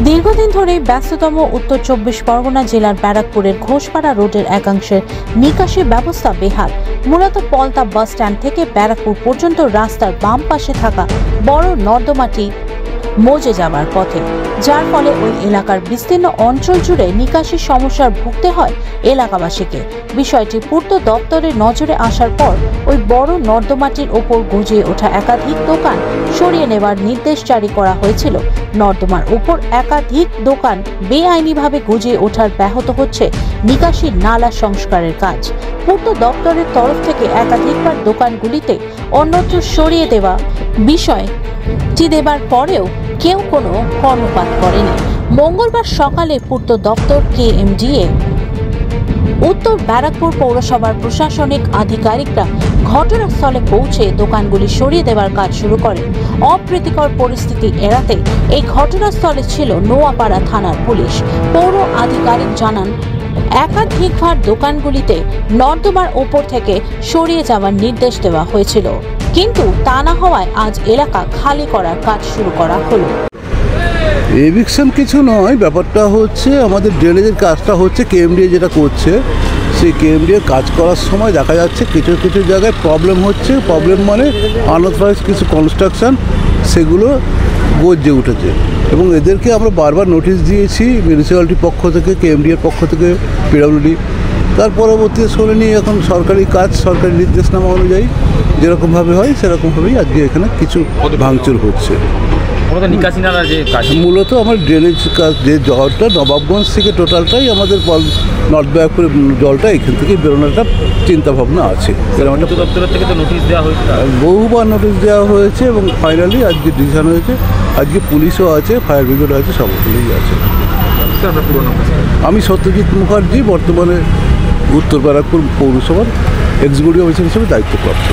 দীর্ঘদিন ধরেই ব্যস্ততম উত্তর 24 পরগনা জেলার ব্যারাকপুরের ঘোষপাড়া রোডের একাংশের নিকাশি ব্যবস্থা বেহাল। মূলত পলতা বাস স্ট্যান্ড থেকে ব্যারাকপুর পর্যন্ত রাস্তার বাম পাশে থাকা বড় নর্দমাটি মজে যাওয়ার পথে, যার ফলে ওই এলাকার বিস্তীর্ণ অঞ্চল জুড়ে নিকাশি সমস্যার ভুগতে হয় এলাকাবাসীকে। বিষয়টি পূর্ত দপ্তরের নজরে আসার পর ওই বড় নর্দমাটির ওপর গজিয়ে ওঠা একাধিক দোকান সরিয়ে নেওয়ার নির্দেশ জারি করা হয়েছিল। নর্দমার উপর একাধিক দোকান বেআইনিভাবে গজিয়ে ওঠার ব্যাহত হচ্ছে নিকাশি নালা সংস্কারের কাজ। পূর্ত দপ্তরের তরফ থেকে একাধিকবার দোকানগুলিতে অন্যত্র সরিয়ে দেওয়া বিষয়টি দেবার পরেও কেউ কোনো কর্ণপাত করেনি। মঙ্গলবার সকালে পূর্ত দপ্তর KMDA উত্তর ব্যারাকপুর পৌরসভার প্রশাসনিক আধিকারিকরা ঘটনাস্থলে পৌঁছে দোকানগুলি সরিয়ে দেওয়ার কাজ শুরু করেন। অপ্রীতিকর পরিস্থিতি এড়াতে এই ঘটনাস্থলে ছিল নোয়াপাড়া থানার পুলিশ। পৌর আধিকারিক জানান, একাধিকবার দোকানগুলিতে নর্দমার ওপর থেকে সরিয়ে যাওয়ার নির্দেশ দেওয়া হয়েছিল, কিন্তু তা না হওয়ায় আজ এলাকা খালি করার কাজ শুরু করা হলো। এভিকশন কিছু নয়, ব্যাপারটা হচ্ছে আমাদের ড্রেনেজের কাজটা হচ্ছে KMDA যেটা করছে, সেই KMDA কাজ করার সময় দেখা যাচ্ছে কিছু কিছু জায়গায় প্রবলেম হচ্ছে। প্রবলেম মানে আনঅথরাইজড কিছু কনস্ট্রাকশন, সেগুলো গজে উঠেছে এবং এদেরকে আমরা বারবার নোটিশ দিয়েছি মিউনিসিপ্যালিটির পক্ষ থেকে, KMDAর পক্ষ থেকে, PWD। তার পরবর্তীতে শোনেনি। এখন সরকারি কাজ, সরকারি নির্দেশনামা অনুযায়ী যেরকমভাবে হয় সেরকমভাবেই আজকে এখানে কিছু ভাঙচুর হচ্ছে। মূলত আমার ড্রেনেজ কাজ, যে জলটা নবাবগঞ্জ থেকে টোটালটাই আমাদের নর্থ ব্যারাকপুরের জলটা এখান থেকে বেরোনোর একটা চিন্তাভাবনা আছে। দপ্তরের থেকে তো নোটিশ দেওয়া হয়েছে, বহুবার নোটিশ দেওয়া হয়েছে এবং ফাইনালি আজকে ডিসিশন হয়েছে। আজকে পুলিশও আছে, ফায়ার ব্রিগেড আছে, সবগুলোই আছে। আমি সত্যজিৎ মুখার্জি, বর্তমানে উত্তর ব্যারাকপুর পৌরসভার এক্সিকিউটিভ অফিসার হিসেবে দায়িত্বপ্রাপ্ত।